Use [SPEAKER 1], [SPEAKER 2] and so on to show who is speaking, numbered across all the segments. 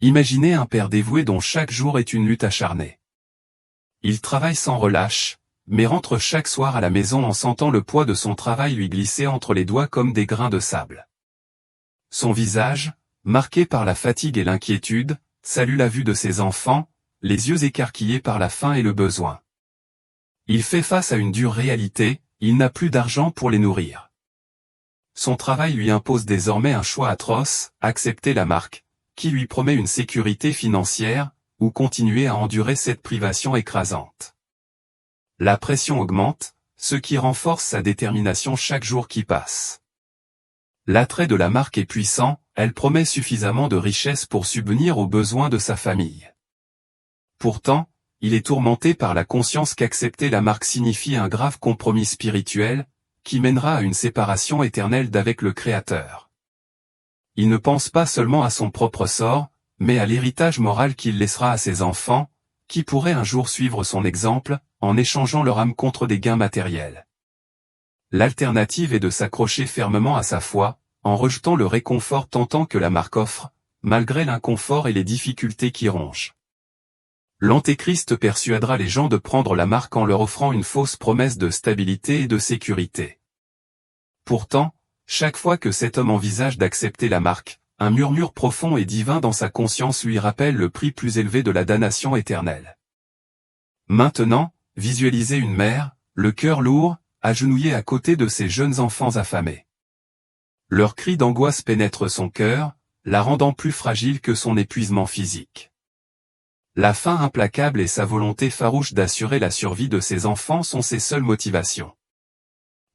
[SPEAKER 1] Imaginez un père dévoué dont chaque jour est une lutte acharnée. Il travaille sans relâche, mais rentre chaque soir à la maison en sentant le poids de son travail lui glisser entre les doigts comme des grains de sable. Son visage, marqué par la fatigue et l'inquiétude, salue la vue de ses enfants, les yeux écarquillés par la faim et le besoin. Il fait face à une dure réalité, il n'a plus d'argent pour les nourrir. Son travail lui impose désormais un choix atroce, accepter la marque, qui lui promet une sécurité financière, ou continuer à endurer cette privation écrasante. La pression augmente, ce qui renforce sa détermination chaque jour qui passe. L'attrait de la marque est puissant, elle promet suffisamment de richesse pour subvenir aux besoins de sa famille. Pourtant, il est tourmenté par la conscience qu'accepter la marque signifie un grave compromis spirituel, qui mènera à une séparation éternelle d'avec le Créateur. Il ne pense pas seulement à son propre sort, mais à l'héritage moral qu'il laissera à ses enfants, qui pourraient un jour suivre son exemple, en échangeant leur âme contre des gains matériels. L'alternative est de s'accrocher fermement à sa foi, en rejetant le réconfort tentant que la marque offre, malgré l'inconfort et les difficultés qui rongent. L'Antéchrist persuadera les gens de prendre la marque en leur offrant une fausse promesse de stabilité et de sécurité. Pourtant, chaque fois que cet homme envisage d'accepter la marque, un murmure profond et divin dans sa conscience lui rappelle le prix plus élevé de la damnation éternelle. Maintenant, visualisez une mère, le cœur lourd, agenouillée à côté de ses jeunes enfants affamés. Leur cri d'angoisse pénètre son cœur, la rendant plus fragile que son épuisement physique. La faim implacable et sa volonté farouche d'assurer la survie de ses enfants sont ses seules motivations.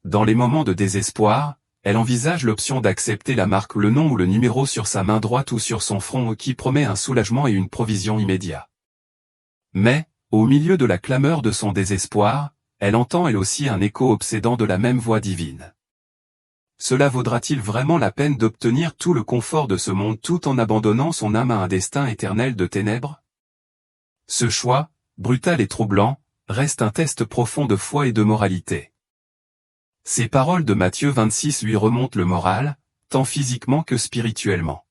[SPEAKER 1] Dans les moments de désespoir, elle envisage l'option d'accepter la marque, le nom ou le numéro sur sa main droite ou sur son front qui promet un soulagement et une provision immédiat. Mais, au milieu de la clameur de son désespoir, elle entend elle aussi un écho obsédant de la même voix divine. Cela vaudra-t-il vraiment la peine d'obtenir tout le confort de ce monde tout en abandonnant son âme à un destin éternel de ténèbres? Ce choix, brutal et troublant, reste un test profond de foi et de moralité. Ces paroles de Matthieu 26 lui remontent le moral, tant physiquement que spirituellement.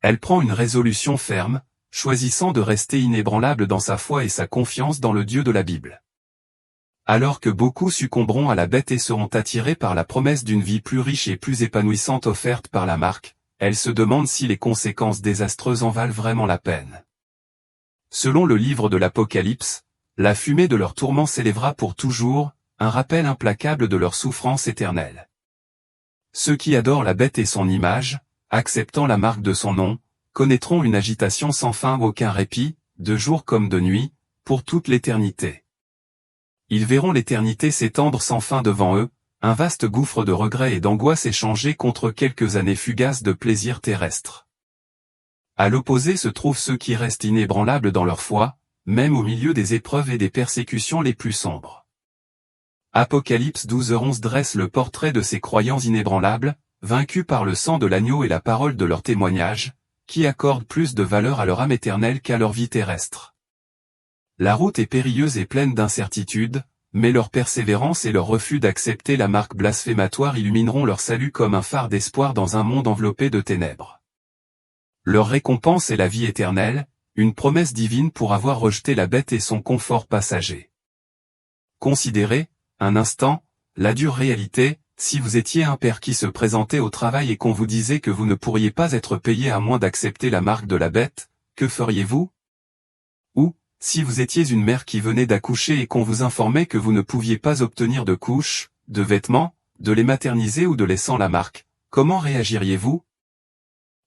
[SPEAKER 1] Elle prend une résolution ferme, choisissant de rester inébranlable dans sa foi et sa confiance dans le Dieu de la Bible. Alors que beaucoup succomberont à la bête et seront attirés par la promesse d'une vie plus riche et plus épanouissante offerte par la marque, elle se demande si les conséquences désastreuses en valent vraiment la peine. Selon le livre de l'Apocalypse, la fumée de leur tourment s'élèvera pour toujours, un rappel implacable de leur souffrance éternelle. Ceux qui adorent la bête et son image, acceptant la marque de son nom, connaîtront une agitation sans fin, aucun répit, de jour comme de nuit, pour toute l'éternité. Ils verront l'éternité s'étendre sans fin devant eux, un vaste gouffre de regrets et d'angoisse échangé contre quelques années fugaces de plaisir terrestre. À l'opposé se trouvent ceux qui restent inébranlables dans leur foi, même au milieu des épreuves et des persécutions les plus sombres. Apocalypse 12:11 dresse le portrait de ces croyants inébranlables, vaincus par le sang de l'agneau et la parole de leur témoignage, qui accordent plus de valeur à leur âme éternelle qu'à leur vie terrestre. La route est périlleuse et pleine d'incertitudes, mais leur persévérance et leur refus d'accepter la marque blasphématoire illumineront leur salut comme un phare d'espoir dans un monde enveloppé de ténèbres. Leur récompense est la vie éternelle, une promesse divine pour avoir rejeté la bête et son confort passager. Considérez, un instant, la dure réalité, si vous étiez un père qui se présentait au travail et qu'on vous disait que vous ne pourriez pas être payé à moins d'accepter la marque de la bête, que feriez-vous? Ou, si vous étiez une mère qui venait d'accoucher et qu'on vous informait que vous ne pouviez pas obtenir de couches, de vêtements, de lait maternisé ou de lait sans la marque, comment réagiriez-vous?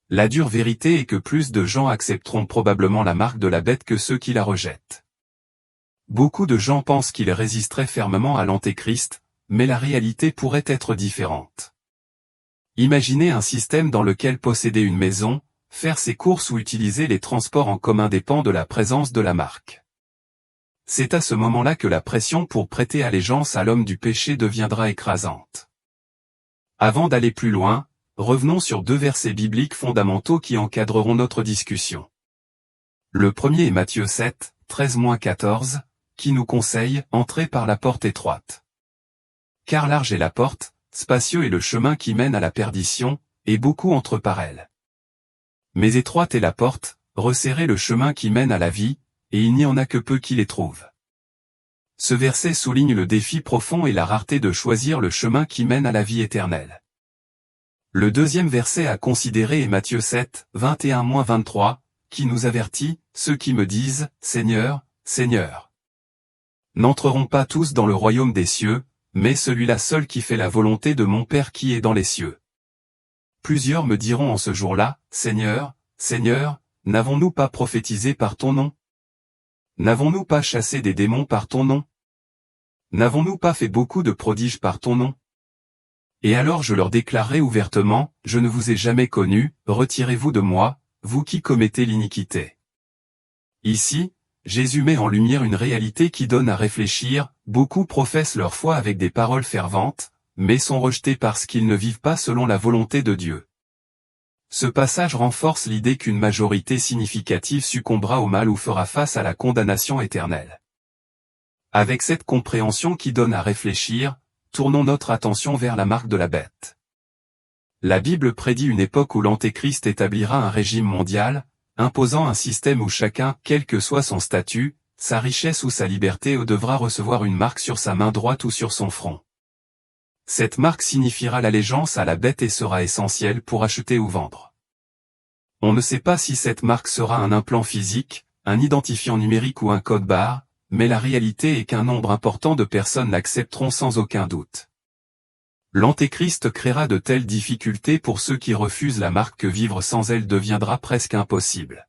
[SPEAKER 1] La dure vérité est que plus de gens accepteront probablement la marque de la bête que ceux qui la rejettent. Beaucoup de gens pensent qu'ils résisteraient fermement à l'Antéchrist, mais la réalité pourrait être différente. Imaginez un système dans lequel posséder une maison, faire ses courses ou utiliser les transports en commun dépend de la présence de la marque. C'est à ce moment-là que la pression pour prêter allégeance à l'homme du péché deviendra écrasante. Avant d'aller plus loin, revenons sur deux versets bibliques fondamentaux qui encadreront notre discussion. Le premier est Matthieu 7, 13-14, qui nous conseille « Entrez par la porte étroite. Car large est la porte, spacieux est le chemin qui mène à la perdition, et beaucoup entrent par elle. Mais étroite est la porte, resserrez le chemin qui mène à la vie, et il n'y en a que peu qui les trouvent. Ce verset souligne le défi profond et la rareté de choisir le chemin qui mène à la vie éternelle. Le deuxième verset à considérer est Matthieu 7, 21-23, qui nous avertit, ceux qui me disent, Seigneur, Seigneur, n'entreront pas tous dans le royaume des cieux, mais celui-là seul qui fait la volonté de mon Père qui est dans les cieux. Plusieurs me diront en ce jour-là, Seigneur, Seigneur, n'avons-nous pas prophétisé par ton nom? N'avons-nous pas chassé des démons par ton nom? N'avons-nous pas fait beaucoup de prodiges par ton nom? Et alors je leur déclarerai ouvertement, je ne vous ai jamais connus, retirez-vous de moi, vous qui commettez l'iniquité. Ici, Jésus met en lumière une réalité qui donne à réfléchir, beaucoup professent leur foi avec des paroles ferventes, mais sont rejetés parce qu'ils ne vivent pas selon la volonté de Dieu. Ce passage renforce l'idée qu'une majorité significative succombera au mal ou fera face à la condamnation éternelle. Avec cette compréhension qui donne à réfléchir, tournons notre attention vers la marque de la bête. La Bible prédit une époque où l'Antéchrist établira un régime mondial, imposant un système où chacun, quel que soit son statut, sa richesse ou sa liberté, devra recevoir une marque sur sa main droite ou sur son front. Cette marque signifiera l'allégeance à la bête et sera essentielle pour acheter ou vendre. On ne sait pas si cette marque sera un implant physique, un identifiant numérique ou un code barre, mais la réalité est qu'un nombre important de personnes l'accepteront sans aucun doute. L'Antéchrist créera de telles difficultés pour ceux qui refusent la marque que vivre sans elle deviendra presque impossible.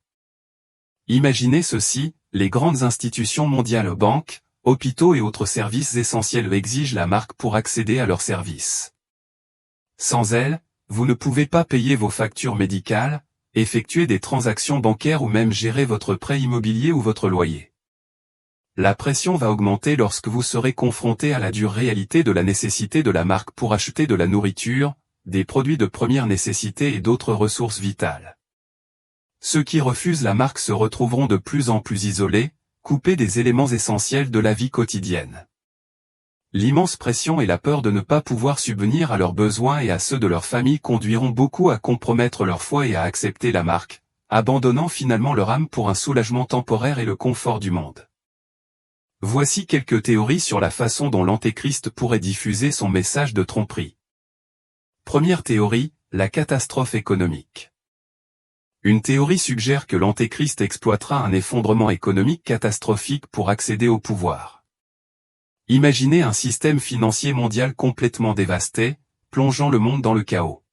[SPEAKER 1] Imaginez ceci, les grandes institutions mondiales, banques, hôpitaux et autres services essentiels exigent la marque pour accéder à leurs services. Sans elle, vous ne pouvez pas payer vos factures médicales, effectuer des transactions bancaires ou même gérer votre prêt immobilier ou votre loyer. La pression va augmenter lorsque vous serez confronté à la dure réalité de la nécessité de la marque pour acheter de la nourriture, des produits de première nécessité et d'autres ressources vitales. Ceux qui refusent la marque se retrouveront de plus en plus isolés, coupés des éléments essentiels de la vie quotidienne. L'immense pression et la peur de ne pas pouvoir subvenir à leurs besoins et à ceux de leur famille conduiront beaucoup à compromettre leur foi et à accepter la marque, abandonnant finalement leur âme pour un soulagement temporaire et le confort du monde. Voici quelques théories sur la façon dont l'Antéchrist pourrait diffuser son message de tromperie. Première théorie, la catastrophe économique. Une théorie suggère que l'Antéchrist exploitera un effondrement économique catastrophique pour accéder au pouvoir. Imaginez un système financier mondial complètement dévasté, plongeant le monde dans le chaos.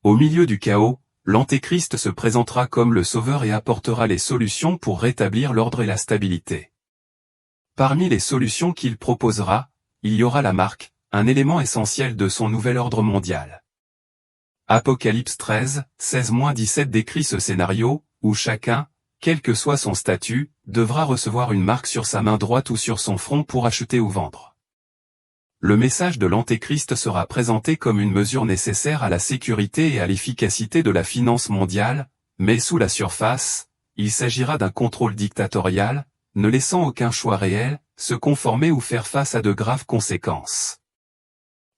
[SPEAKER 1] Au milieu du chaos, l'Antéchrist se présentera comme le sauveur et apportera les solutions pour rétablir l'ordre et la stabilité. Parmi les solutions qu'il proposera, il y aura la marque, un élément essentiel de son nouvel ordre mondial. Apocalypse 13, 16-17 décrit ce scénario, où chacun, quel que soit son statut, devra recevoir une marque sur sa main droite ou sur son front pour acheter ou vendre. Le message de l'Antéchrist sera présenté comme une mesure nécessaire à la sécurité et à l'efficacité de la finance mondiale, mais sous la surface, il s'agira d'un contrôle dictatorial, ne laissant aucun choix réel, se conformer ou faire face à de graves conséquences.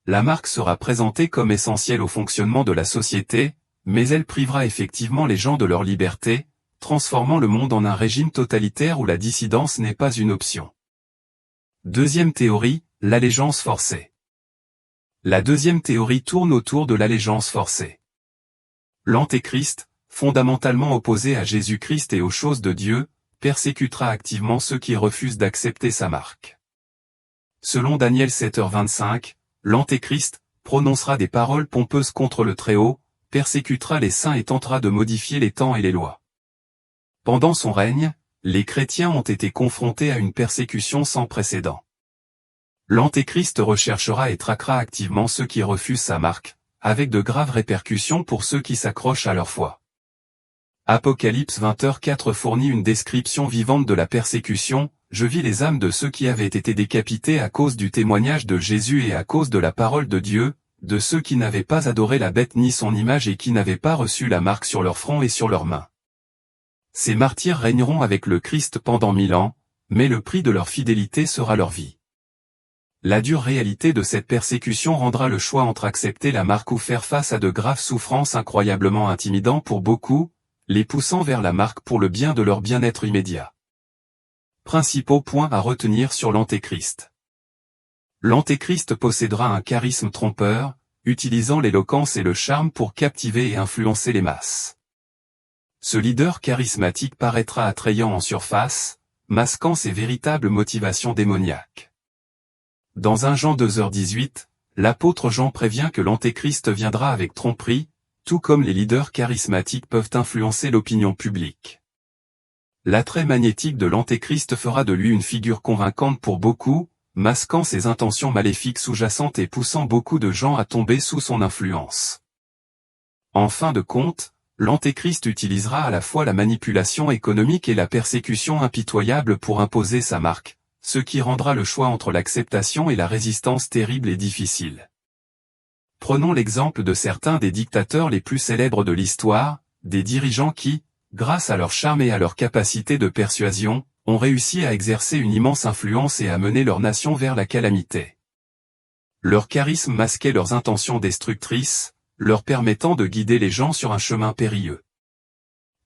[SPEAKER 1] La marque sera présentée comme essentielle au fonctionnement de la société, mais elle privera effectivement les gens de leur liberté, transformant le monde en un régime totalitaire où la dissidence n'est pas une option. Deuxième théorie, l'allégeance forcée. La deuxième théorie tourne autour de l'allégeance forcée. L'Antéchrist, fondamentalement opposé à Jésus-Christ et aux choses de Dieu, persécutera activement ceux qui refusent d'accepter sa marque. Selon Daniel 7h25, l'Antéchrist prononcera des paroles pompeuses contre le Très-Haut, persécutera les saints et tentera de modifier les temps et les lois. Pendant son règne, les chrétiens ont été confrontés à une persécution sans précédent. L'Antéchrist recherchera et traquera activement ceux qui refusent sa marque, avec de graves répercussions pour ceux qui s'accrochent à leur foi. Apocalypse 20h4 fournit une description vivante de la persécution. Je vis les âmes de ceux qui avaient été décapités à cause du témoignage de Jésus et à cause de la parole de Dieu, de ceux qui n'avaient pas adoré la bête ni son image et qui n'avaient pas reçu la marque sur leur front et sur leurs mains. Ces martyrs régneront avec le Christ pendant 1000 ans, mais le prix de leur fidélité sera leur vie. La dure réalité de cette persécution rendra le choix entre accepter la marque ou faire face à de graves souffrances incroyablement intimidantes pour beaucoup. les poussant vers la marque pour le bien de leur bien-être immédiat. Principaux points à retenir sur l'Antéchrist. L'Antéchrist possédera un charisme trompeur, utilisant l'éloquence et le charme pour captiver et influencer les masses. Ce leader charismatique paraîtra attrayant en surface, masquant ses véritables motivations démoniaques. Dans 1 Jean 2h18, l'apôtre Jean prévient que l'Antéchrist viendra avec tromperie, tout comme les leaders charismatiques peuvent influencer l'opinion publique. L'attrait magnétique de l'Antéchrist fera de lui une figure convaincante pour beaucoup, masquant ses intentions maléfiques sous-jacentes et poussant beaucoup de gens à tomber sous son influence. En fin de compte, l'Antéchrist utilisera à la fois la manipulation économique et la persécution impitoyable pour imposer sa marque, ce qui rendra le choix entre l'acceptation et la résistance terrible et difficile. Prenons l'exemple de certains des dictateurs les plus célèbres de l'histoire, des dirigeants qui, grâce à leur charme et à leur capacité de persuasion, ont réussi à exercer une immense influence et à mener leur nation vers la calamité. Leur charisme masquait leurs intentions destructrices, leur permettant de guider les gens sur un chemin périlleux.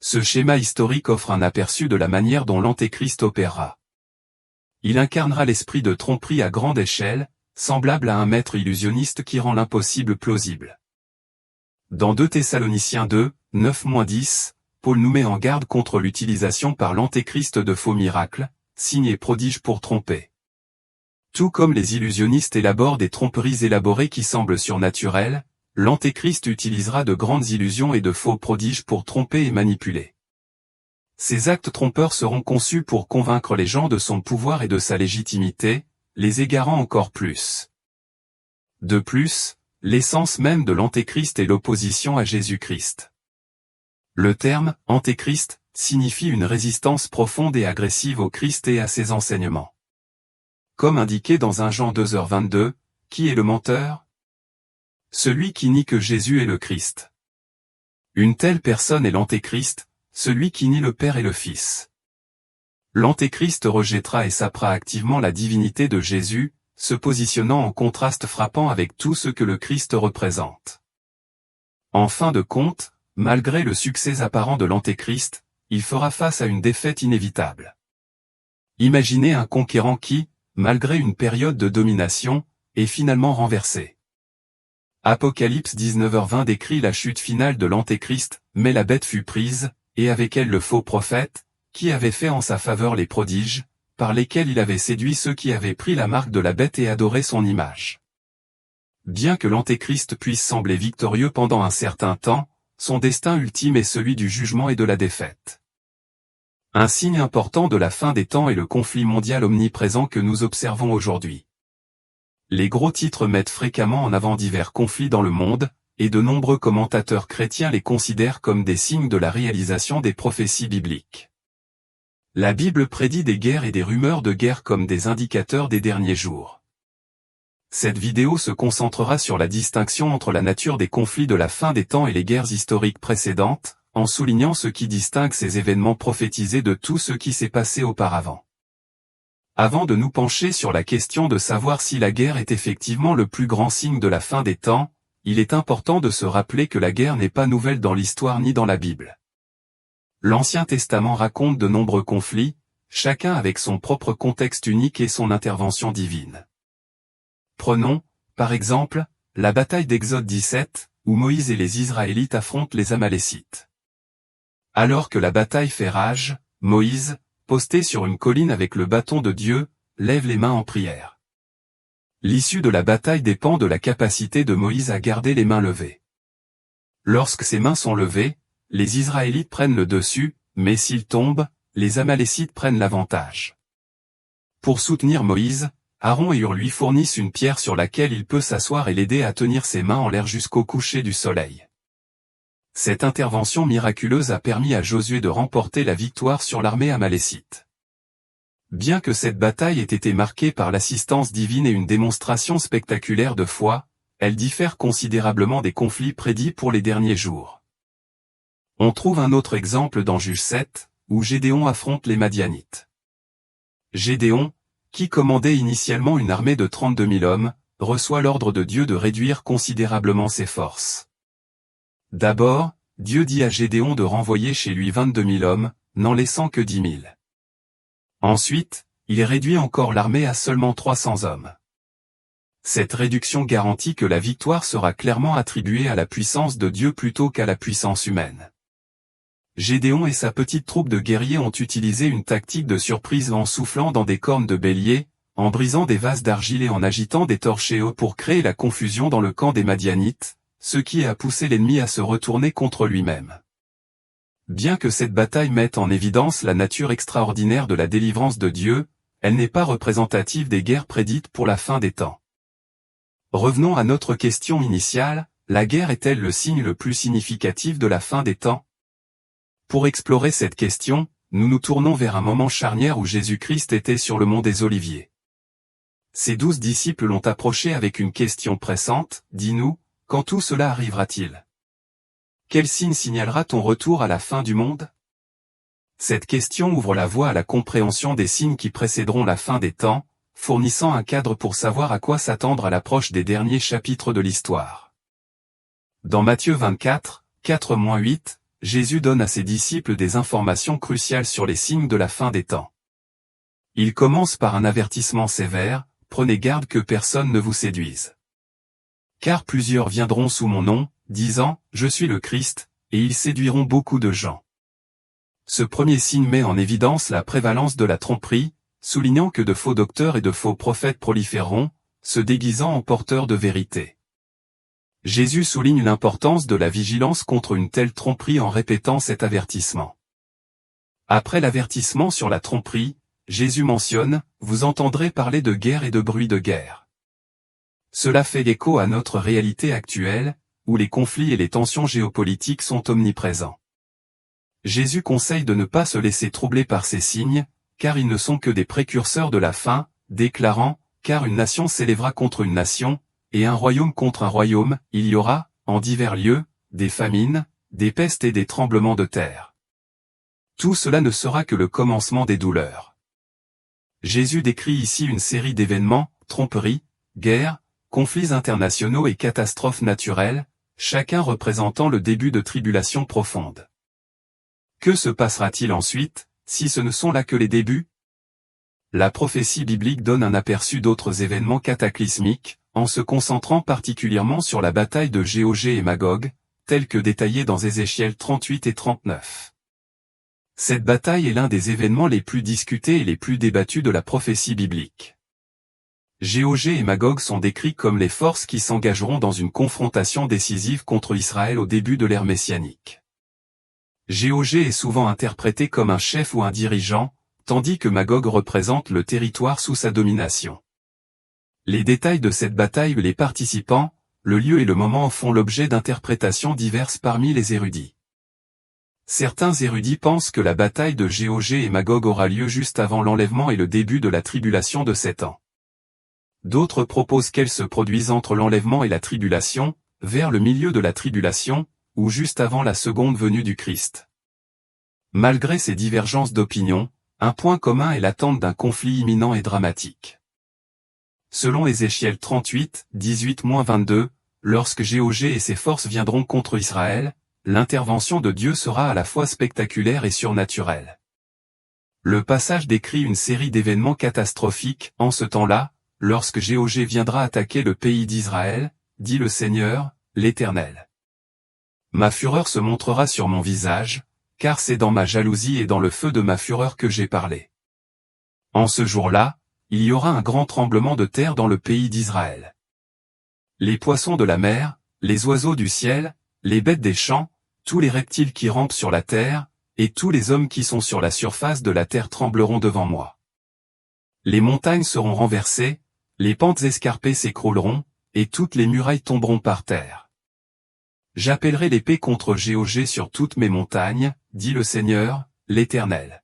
[SPEAKER 1] Ce schéma historique offre un aperçu de la manière dont l'Antéchrist opérera. Il incarnera l'esprit de tromperie à grande échelle, semblable à un maître illusionniste qui rend l'impossible plausible. Dans 2 Thessaloniciens 2, 9-10, Paul nous met en garde contre l'utilisation par l'Antéchrist de faux miracles, signes et prodiges pour tromper. Tout comme les illusionnistes élaborent des tromperies élaborées qui semblent surnaturelles, l'Antéchrist utilisera de grandes illusions et de faux prodiges pour tromper et manipuler. Ces actes trompeurs seront conçus pour convaincre les gens de son pouvoir et de sa légitimité, les égarant encore plus. De plus, l'essence même de l'Antéchrist est l'opposition à Jésus-Christ. Le terme « Antéchrist » signifie une résistance profonde et agressive au Christ et à ses enseignements. Comme indiqué dans 1 Jean 2h22, qui est le menteur? Celui qui nie que Jésus est le Christ. Une telle personne est l'Antéchrist, celui qui nie le Père et le Fils. L'Antéchrist rejettera et sappera activement la divinité de Jésus, se positionnant en contraste frappant avec tout ce que le Christ représente. En fin de compte, malgré le succès apparent de l'Antéchrist, il fera face à une défaite inévitable. Imaginez un conquérant qui, malgré une période de domination, est finalement renversé. Apocalypse 19h20 décrit la chute finale de l'Antéchrist, mais la bête fut prise, et avec elle le faux prophète, qui avait fait en sa faveur les prodiges, par lesquels il avait séduit ceux qui avaient pris la marque de la bête et adoré son image. Bien que l'Antéchrist puisse sembler victorieux pendant un certain temps, son destin ultime est celui du jugement et de la défaite. Un signe important de la fin des temps est le conflit mondial omniprésent que nous observons aujourd'hui. Les gros titres mettent fréquemment en avant divers conflits dans le monde, et de nombreux commentateurs chrétiens les considèrent comme des signes de la réalisation des prophéties bibliques. La Bible prédit des guerres et des rumeurs de guerre comme des indicateurs des derniers jours. Cette vidéo se concentrera sur la distinction entre la nature des conflits de la fin des temps et les guerres historiques précédentes, en soulignant ce qui distingue ces événements prophétisés de tout ce qui s'est passé auparavant. Avant de nous pencher sur la question de savoir si la guerre est effectivement le plus grand signe de la fin des temps, il est important de se rappeler que la guerre n'est pas nouvelle dans l'histoire ni dans la Bible. L'Ancien Testament raconte de nombreux conflits, chacun avec son propre contexte unique et son intervention divine. Prenons, par exemple, la bataille d'Exode 17, où Moïse et les Israélites affrontent les Amalécites. Alors que la bataille fait rage, Moïse, posté sur une colline avec le bâton de Dieu, lève les mains en prière. L'issue de la bataille dépend de la capacité de Moïse à garder les mains levées. Lorsque ses mains sont levées, les Israélites prennent le dessus, mais s'ils tombent, les Amalécites prennent l'avantage. Pour soutenir Moïse, Aaron et Hur lui fournissent une pierre sur laquelle il peut s'asseoir et l'aider à tenir ses mains en l'air jusqu'au coucher du soleil. Cette intervention miraculeuse a permis à Josué de remporter la victoire sur l'armée amalécite. Bien que cette bataille ait été marquée par l'assistance divine et une démonstration spectaculaire de foi, elle diffère considérablement des conflits prédits pour les derniers jours. On trouve un autre exemple dans Juges 7, où Gédéon affronte les Madianites. Gédéon, qui commandait initialement une armée de 32 000 hommes, reçoit l'ordre de Dieu de réduire considérablement ses forces. D'abord, Dieu dit à Gédéon de renvoyer chez lui 22 000 hommes, n'en laissant que 10 000. Ensuite, il réduit encore l'armée à seulement 300 hommes. Cette réduction garantit que la victoire sera clairement attribuée à la puissance de Dieu plutôt qu'à la puissance humaine. Gédéon et sa petite troupe de guerriers ont utilisé une tactique de surprise en soufflant dans des cornes de bélier, en brisant des vases d'argile et en agitant des torchons pour créer la confusion dans le camp des Madianites, ce qui a poussé l'ennemi à se retourner contre lui-même. Bien que cette bataille mette en évidence la nature extraordinaire de la délivrance de Dieu, elle n'est pas représentative des guerres prédites pour la fin des temps. Revenons à notre question initiale, la guerre est-elle le signe le plus significatif de la fin des temps? Pour explorer cette question, nous nous tournons vers un moment charnière où Jésus-Christ était sur le mont des Oliviers. Ses 12 disciples l'ont approché avec une question pressante, dis-nous, quand tout cela arrivera-t-il? Quel signe signalera ton retour à la fin du monde? Cette question ouvre la voie à la compréhension des signes qui précéderont la fin des temps, fournissant un cadre pour savoir à quoi s'attendre à l'approche des derniers chapitres de l'histoire. Dans Matthieu 24, 4-8, Jésus donne à ses disciples des informations cruciales sur les signes de la fin des temps. Il commence par un avertissement sévère, prenez garde que personne ne vous séduise. Car plusieurs viendront sous mon nom, disant, je suis le Christ, et ils séduiront beaucoup de gens. Ce premier signe met en évidence la prévalence de la tromperie, soulignant que de faux docteurs et de faux prophètes proliféreront, se déguisant en porteurs de vérité. Jésus souligne l'importance de la vigilance contre une telle tromperie en répétant cet avertissement. Après l'avertissement sur la tromperie, Jésus mentionne, vous entendrez parler de guerre et de bruit de guerre. Cela fait écho à notre réalité actuelle, où les conflits et les tensions géopolitiques sont omniprésents. Jésus conseille de ne pas se laisser troubler par ces signes, car ils ne sont que des précurseurs de la fin, déclarant, car une nation s'élèvera contre une nation, et un royaume contre un royaume, il y aura, en divers lieux, des famines, des pestes et des tremblements de terre. Tout cela ne sera que le commencement des douleurs. Jésus décrit ici une série d'événements, tromperies, guerres, conflits internationaux et catastrophes naturelles, chacun représentant le début de tribulations profondes. Que se passera-t-il ensuite, si ce ne sont là que les débuts? La prophétie biblique donne un aperçu d'autres événements cataclysmiques, en se concentrant particulièrement sur la bataille de Gog et Magog, telle que détaillée dans Ézéchiel 38 et 39. Cette bataille est l'un des événements les plus discutés et les plus débattus de la prophétie biblique. Gog et Magog sont décrits comme les forces qui s'engageront dans une confrontation décisive contre Israël au début de l'ère messianique. Gog est souvent interprété comme un chef ou un dirigeant, tandis que Magog représente le territoire sous sa domination. Les détails de cette bataille et les participants, le lieu et le moment font l'objet d'interprétations diverses parmi les érudits. Certains érudits pensent que la bataille de Gog et Magog aura lieu juste avant l'enlèvement et le début de la tribulation de 7 ans. D'autres proposent qu'elle se produise entre l'enlèvement et la tribulation, vers le milieu de la tribulation, ou juste avant la seconde venue du Christ. Malgré ces divergences d'opinion, un point commun est l'attente d'un conflit imminent et dramatique. Selon Ézéchiel 38, 18-22, lorsque Gog et ses forces viendront contre Israël, l'intervention de Dieu sera à la fois spectaculaire et surnaturelle. Le passage décrit une série d'événements catastrophiques, en ce temps-là, lorsque Gog viendra attaquer le pays d'Israël, dit le Seigneur, l'Éternel. Ma fureur se montrera sur mon visage, car c'est dans ma jalousie et dans le feu de ma fureur que j'ai parlé. En ce jour-là, il y aura un grand tremblement de terre dans le pays d'Israël. Les poissons de la mer, les oiseaux du ciel, les bêtes des champs, tous les reptiles qui rampent sur la terre, et tous les hommes qui sont sur la surface de la terre trembleront devant moi. Les montagnes seront renversées, les pentes escarpées s'écrouleront, et toutes les murailles tomberont par terre. J'appellerai l'épée contre Gog sur toutes mes montagnes, dit le Seigneur, l'Éternel.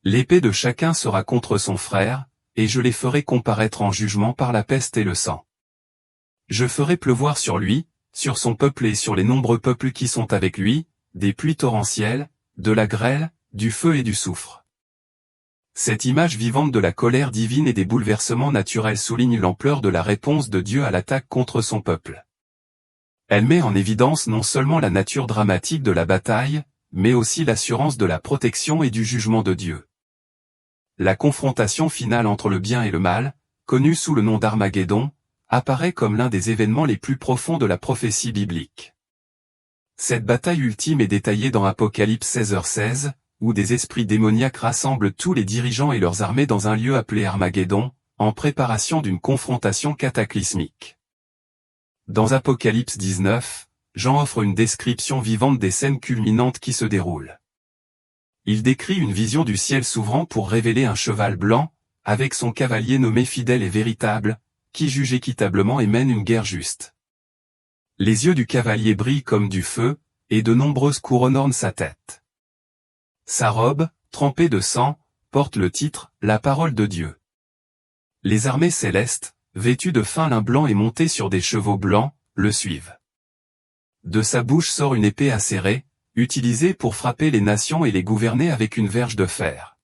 [SPEAKER 1] L'épée de chacun sera contre son frère, et je les ferai comparaître en jugement par la peste et le sang. Je ferai pleuvoir sur lui, sur son peuple et sur les nombreux peuples qui sont avec lui, des pluies torrentielles, de la grêle, du feu et du soufre. Cette image vivante de la colère divine et des bouleversements naturels souligne l'ampleur de la réponse de Dieu à l'attaque contre son peuple. Elle met en évidence non seulement la nature dramatique de la bataille, mais aussi l'assurance de la protection et du jugement de Dieu. La confrontation finale entre le bien et le mal, connue sous le nom d'Armageddon, apparaît comme l'un des événements les plus profonds de la prophétie biblique. Cette bataille ultime est détaillée dans Apocalypse 16h16, où des esprits démoniaques rassemblent tous les dirigeants et leurs armées dans un lieu appelé Armageddon, en préparation d'une confrontation cataclysmique. Dans Apocalypse 19, Jean offre une description vivante des scènes culminantes qui se déroulent. Il décrit une vision du ciel s'ouvrant pour révéler un cheval blanc, avec son cavalier nommé fidèle et véritable, qui juge équitablement et mène une guerre juste. Les yeux du cavalier brillent comme du feu, et de nombreuses couronnes ornent sa tête. Sa robe, trempée de sang, porte le titre « La parole de Dieu ». Les armées célestes, vêtues de fin lin blanc et montées sur des chevaux blancs, le suivent. De sa bouche sort une épée acérée, utilisée pour frapper les nations et les gouverner avec une verge de fer.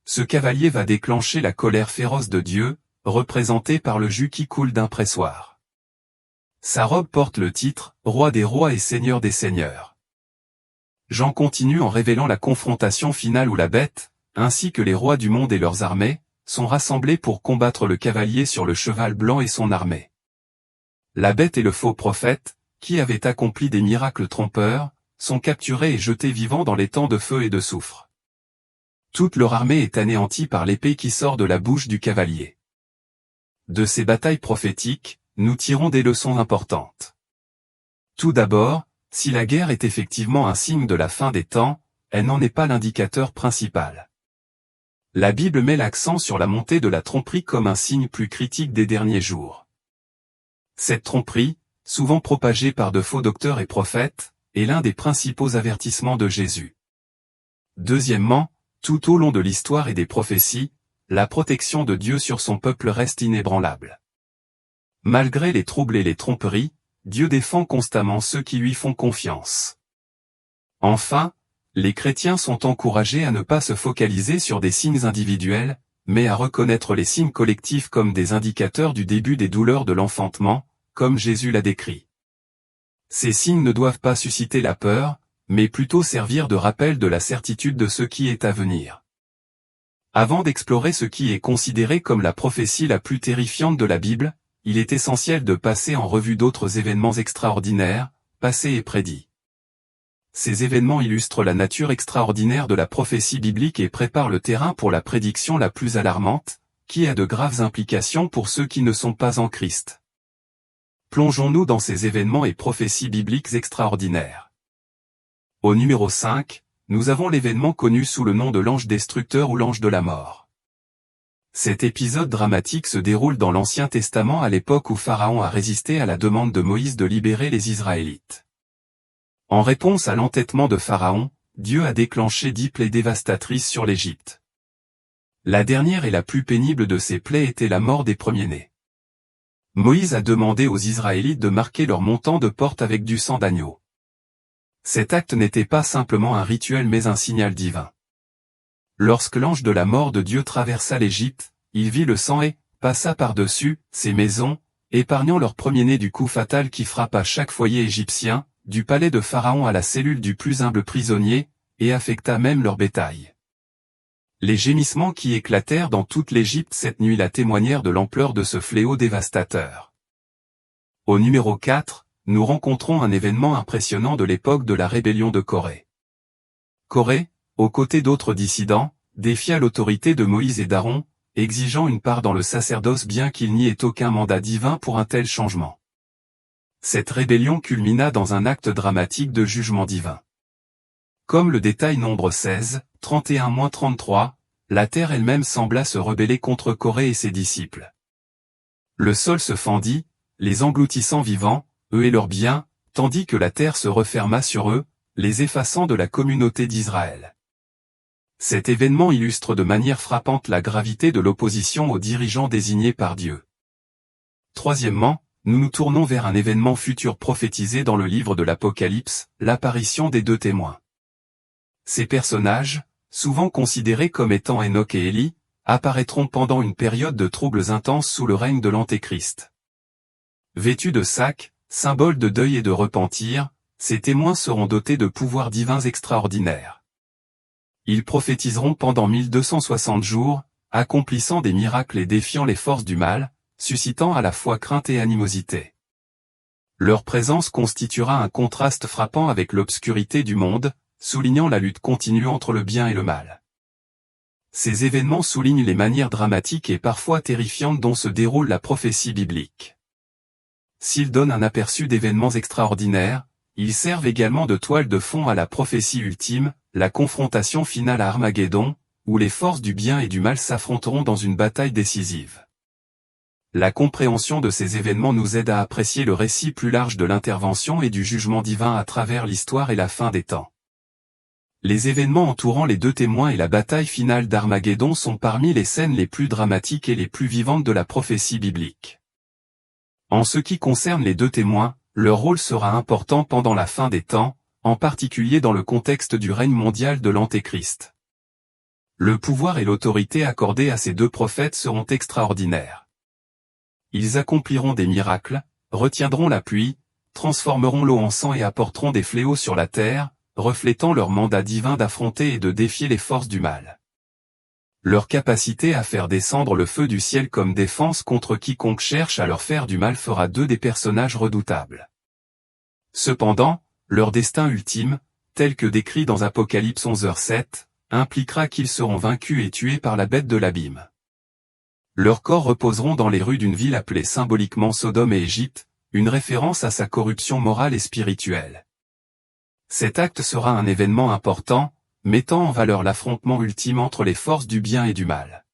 [SPEAKER 1] Ce cavalier va déclencher la colère féroce de Dieu, représentée par le jus qui coule d'un pressoir. Sa robe porte le titre « Roi des rois et Seigneur des seigneurs ». Jean continue en révélant la confrontation finale où la bête, ainsi que les rois du monde et leurs armées, sont rassemblés pour combattre le cavalier sur le cheval blanc et son armée. La bête et le faux prophète, qui avaient accompli des miracles trompeurs, sont capturés et jetés vivants dans les temps de feu et de soufre. Toute leur armée est anéantie par l'épée qui sort de la bouche du cavalier. De ces batailles prophétiques, nous tirons des leçons importantes. Tout d'abord, si la guerre est effectivement un signe de la fin des temps, elle n'en est pas l'indicateur principal. La Bible met l'accent sur la montée de la tromperie comme un signe plus critique des derniers jours. Cette tromperie, souvent propagée par de faux docteurs et prophètes, est l'un des principaux avertissements de Jésus. Deuxièmement, tout au long de l'histoire et des prophéties, la protection de Dieu sur son peuple reste inébranlable. Malgré les troubles et les tromperies, Dieu défend constamment ceux qui lui font confiance. Enfin, les chrétiens sont encouragés à ne pas se focaliser sur des signes individuels, mais à reconnaître les signes collectifs comme des indicateurs du début des douleurs de l'enfantement, comme Jésus l'a décrit. Ces signes ne doivent pas susciter la peur, mais plutôt servir de rappel de la certitude de ce qui est à venir. Avant d'explorer ce qui est considéré comme la prophétie la plus terrifiante de la Bible, il est essentiel de passer en revue d'autres événements extraordinaires, passés et prédits. Ces événements illustrent la nature extraordinaire de la prophétie biblique et préparent le terrain pour la prédiction la plus alarmante, qui a de graves implications pour ceux qui ne sont pas en Christ. Plongeons-nous dans ces événements et prophéties bibliques extraordinaires. Au numéro 5, nous avons l'événement connu sous le nom de l'ange destructeur ou l'ange de la mort. Cet épisode dramatique se déroule dans l'Ancien Testament à l'époque où Pharaon a résisté à la demande de Moïse de libérer les Israélites. En réponse à l'entêtement de Pharaon, Dieu a déclenché 10 plaies dévastatrices sur l'Égypte. La dernière et la plus pénible de ces plaies était la mort des premiers-nés. Moïse a demandé aux Israélites de marquer leur montant de porte avec du sang d'agneau. Cet acte n'était pas simplement un rituel mais un signal divin. Lorsque l'ange de la mort de Dieu traversa l'Égypte, il vit le sang et passa par-dessus ces maisons, épargnant leurs premiers-nés du coup fatal qui frappa chaque foyer égyptien, du palais de Pharaon à la cellule du plus humble prisonnier, et affecta même leur bétail. Les gémissements qui éclatèrent dans toute l'Égypte cette nuit-là témoignèrent de l'ampleur de ce fléau dévastateur. Au numéro 4, nous rencontrons un événement impressionnant de l'époque de la rébellion de Corée. Corée, aux côtés d'autres dissidents, défia l'autorité de Moïse et d'Aaron, exigeant une part dans le sacerdoce bien qu'il n'y ait aucun mandat divin pour un tel changement. Cette rébellion culmina dans un acte dramatique de jugement divin. Comme le détaille Nombre 16, 31-33, la terre elle-même sembla se rebeller contre Corée et ses disciples. Le sol se fendit, les engloutissant vivants, eux et leurs biens, tandis que la terre se referma sur eux, les effaçant de la communauté d'Israël. Cet événement illustre de manière frappante la gravité de l'opposition aux dirigeants désignés par Dieu. Troisièmement, nous nous tournons vers un événement futur prophétisé dans le livre de l'Apocalypse, l'apparition des 2 témoins. Ces personnages, souvent considérés comme étant Enoch et Élie, apparaîtront pendant une période de troubles intenses sous le règne de l'Antéchrist. Vêtus de sacs, symbole de deuil et de repentir, ces témoins seront dotés de pouvoirs divins extraordinaires. Ils prophétiseront pendant 1260 jours, accomplissant des miracles et défiant les forces du mal, suscitant à la fois crainte et animosité. Leur présence constituera un contraste frappant avec l'obscurité du monde, soulignant la lutte continue entre le bien et le mal. Ces événements soulignent les manières dramatiques et parfois terrifiantes dont se déroule la prophétie biblique. S'ils donnent un aperçu d'événements extraordinaires, ils servent également de toile de fond à la prophétie ultime, la confrontation finale à Armageddon, où les forces du bien et du mal s'affronteront dans une bataille décisive. La compréhension de ces événements nous aide à apprécier le récit plus large de l'intervention et du jugement divin à travers l'histoire et la fin des temps. Les événements entourant les deux témoins et la bataille finale d'Armageddon sont parmi les scènes les plus dramatiques et les plus vivantes de la prophétie biblique. En ce qui concerne les deux témoins, leur rôle sera important pendant la fin des temps, en particulier dans le contexte du règne mondial de l'Antéchrist. Le pouvoir et l'autorité accordés à ces deux prophètes seront extraordinaires. Ils accompliront des miracles, retiendront la pluie, transformeront l'eau en sang et apporteront des fléaux sur la terre, reflétant leur mandat divin d'affronter et de défier les forces du mal. Leur capacité à faire descendre le feu du ciel comme défense contre quiconque cherche à leur faire du mal fera d'eux des personnages redoutables. Cependant, leur destin ultime, tel que décrit dans Apocalypse 11h7, impliquera qu'ils seront vaincus et tués par la bête de l'abîme. Leurs corps reposeront dans les rues d'une ville appelée symboliquement Sodome et Égypte, une référence à sa corruption morale et spirituelle. Cet acte sera un événement important, mettant en valeur l'affrontement ultime entre les forces du bien et du mal.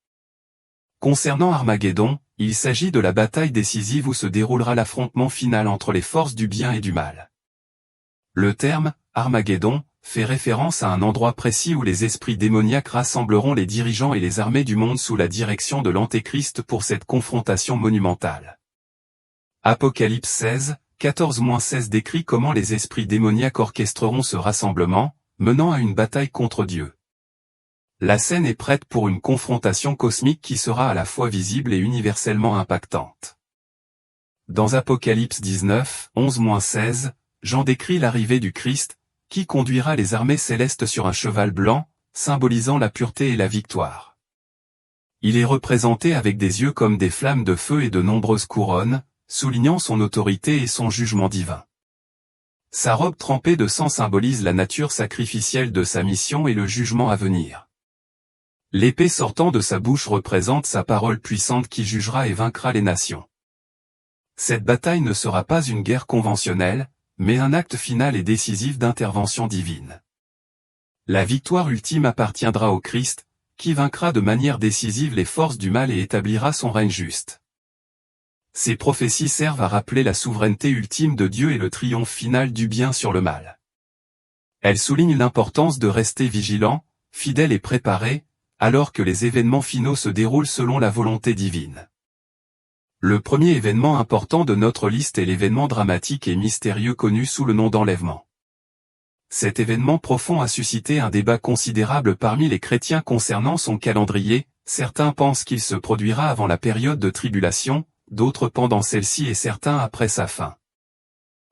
[SPEAKER 1] Concernant Armageddon, il s'agit de la bataille décisive où se déroulera l'affrontement final entre les forces du bien et du mal. Le terme « Armageddon » fait référence à un endroit précis où les esprits démoniaques rassembleront les dirigeants et les armées du monde sous la direction de l'Antéchrist pour cette confrontation monumentale. Apocalypse 16, 14-16 décrit comment les esprits démoniaques orchestreront ce rassemblement, menant à une bataille contre Dieu. La scène est prête pour une confrontation cosmique qui sera à la fois visible et universellement impactante. Dans Apocalypse 19, 11-16, Jean décrit l'arrivée du Christ, qui conduira les armées célestes sur un cheval blanc, symbolisant la pureté et la victoire. Il est représenté avec des yeux comme des flammes de feu et de nombreuses couronnes, soulignant son autorité et son jugement divin. Sa robe trempée de sang symbolise la nature sacrificielle de sa mission et le jugement à venir. L'épée sortant de sa bouche représente sa parole puissante qui jugera et vaincra les nations. Cette bataille ne sera pas une guerre conventionnelle, mais un acte final et décisif d'intervention divine. La victoire ultime appartiendra au Christ, qui vaincra de manière décisive les forces du mal et établira son règne juste. Ces prophéties servent à rappeler la souveraineté ultime de Dieu et le triomphe final du bien sur le mal. Elles soulignent l'importance de rester vigilant, fidèle et préparé, alors que les événements finaux se déroulent selon la volonté divine. Le premier événement important de notre liste est l'événement dramatique et mystérieux connu sous le nom d'enlèvement. Cet événement profond a suscité un débat considérable parmi les chrétiens concernant son calendrier, certains pensent qu'il se produira avant la période de tribulation, d'autres pendant celle-ci et certains après sa fin.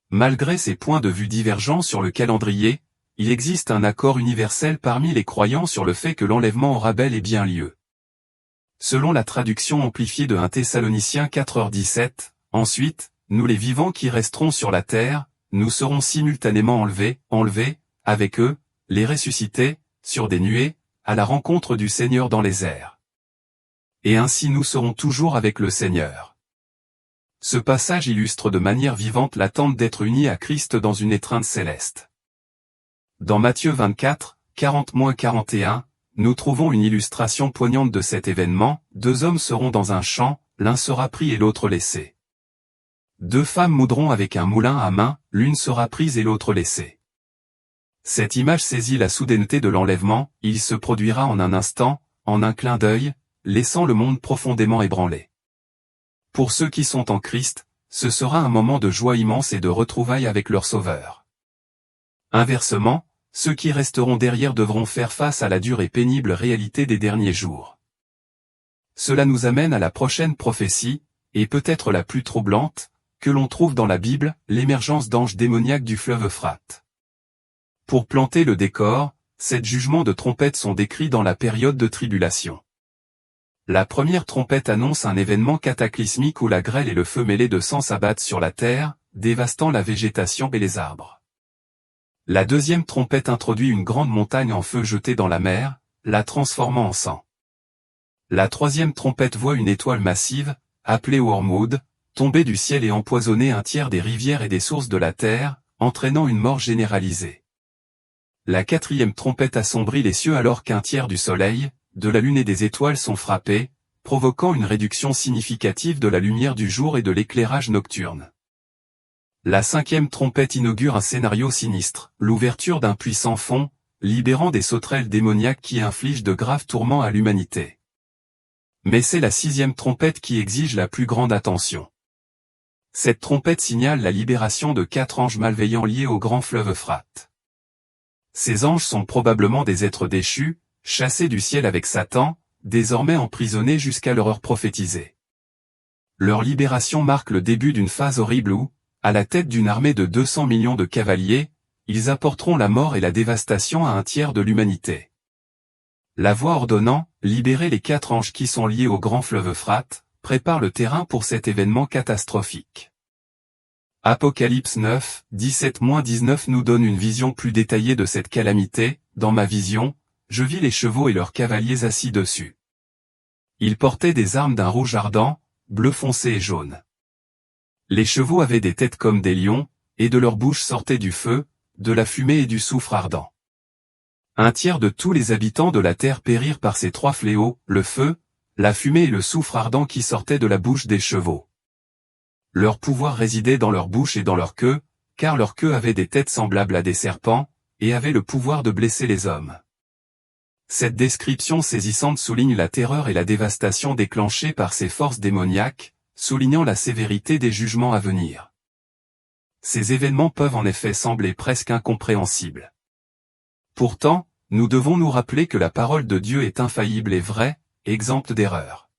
[SPEAKER 1] Malgré ces points de vue divergents sur le calendrier, il existe un accord universel parmi les croyants sur le fait que l'enlèvement aura bel et bien lieu. Selon la traduction amplifiée de 1 Thessaloniciens 4h17, ensuite, nous les vivants qui resterons sur la terre, nous serons simultanément enlevés, avec eux, les ressuscités, sur des nuées, à la rencontre du Seigneur dans les airs. Et ainsi nous serons toujours avec le Seigneur. Ce passage illustre de manière vivante l'attente d'être unis à Christ dans une étreinte céleste. Dans Matthieu 24, 40-41, nous trouvons une illustration poignante de cet événement, 2 hommes seront dans un champ, l'un sera pris et l'autre laissé. 2 femmes moudront avec un moulin à main, l'une sera prise et l'autre laissée. Cette image saisit la soudaineté de l'enlèvement, il se produira en un instant, en un clin d'œil, laissant le monde profondément ébranlé. Pour ceux qui sont en Christ, ce sera un moment de joie immense et de retrouvailles avec leur Sauveur. Inversement, ceux qui resteront derrière devront faire face à la dure et pénible réalité des derniers jours. Cela nous amène à la prochaine prophétie, et peut-être la plus troublante, que l'on trouve dans la Bible, l'émergence d'anges démoniaques du fleuve Euphrate. Pour planter le décor, 7 jugements de trompettes sont décrits dans la période de tribulation. La première trompette annonce un événement cataclysmique où la grêle et le feu mêlés de sang s'abattent sur la terre, dévastant la végétation et les arbres. La deuxième trompette introduit une grande montagne en feu jetée dans la mer, la transformant en sang. La troisième trompette voit une étoile massive, appelée Wormwood, tomber du ciel et empoisonner un tiers des rivières et des sources de la terre, entraînant une mort généralisée. La quatrième trompette assombrit les cieux alors qu'un tiers du soleil, de la lune et des étoiles sont frappés, provoquant une réduction significative de la lumière du jour et de l'éclairage nocturne. La cinquième trompette inaugure un scénario sinistre, l'ouverture d'un puissant fond, libérant des sauterelles démoniaques qui infligent de graves tourments à l'humanité. Mais c'est la sixième trompette qui exige la plus grande attention. Cette trompette signale la libération de 4 anges malveillants liés au grand fleuve Euphrate. Ces anges sont probablement des êtres déchus, chassés du ciel avec Satan, désormais emprisonnés jusqu'à leur heure prophétisée. Leur libération marque le début d'une phase horrible où, à la tête d'une armée de 200 millions de cavaliers, ils apporteront la mort et la dévastation à un tiers de l'humanité. La voix ordonnant, libérer les 4 anges qui sont liés au grand fleuve Euphrate, prépare le terrain pour cet événement catastrophique. Apocalypse 9, 17-19 nous donne une vision plus détaillée de cette calamité. Dans ma vision, je vis les chevaux et leurs cavaliers assis dessus. Ils portaient des armes d'un rouge ardent, bleu foncé et jaune. Les chevaux avaient des têtes comme des lions, et de leur bouche sortait du feu, de la fumée et du soufre ardent. Un tiers de tous les habitants de la terre périrent par ces 3 fléaux, le feu, la fumée et le soufre ardent qui sortaient de la bouche des chevaux. Leur pouvoir résidait dans leur bouche et dans leur queue, car leur queue avait des têtes semblables à des serpents, et avait le pouvoir de blesser les hommes. Cette description saisissante souligne la terreur et la dévastation déclenchées par ces forces démoniaques, soulignant la sévérité des jugements à venir. Ces événements peuvent en effet sembler presque incompréhensibles. Pourtant, nous devons nous rappeler que la parole de Dieu est infaillible et vraie, exempte d'erreur.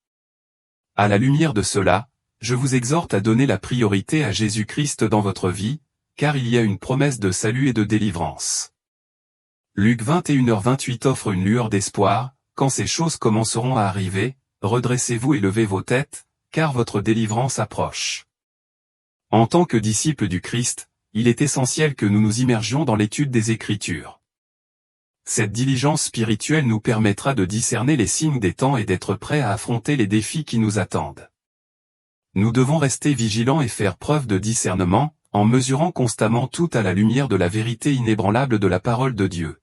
[SPEAKER 1] À la lumière de cela, je vous exhorte à donner la priorité à Jésus-Christ dans votre vie, car il y a une promesse de salut et de délivrance. Luc 21h28 offre une lueur d'espoir, quand ces choses commenceront à arriver, redressez-vous et levez vos têtes, car votre délivrance approche. En tant que disciples du Christ, il est essentiel que nous nous immergions dans l'étude des Écritures. Cette diligence spirituelle nous permettra de discerner les signes des temps et d'être prêts à affronter les défis qui nous attendent. Nous devons rester vigilants et faire preuve de discernement, en mesurant constamment tout à la lumière de la vérité inébranlable de la parole de Dieu.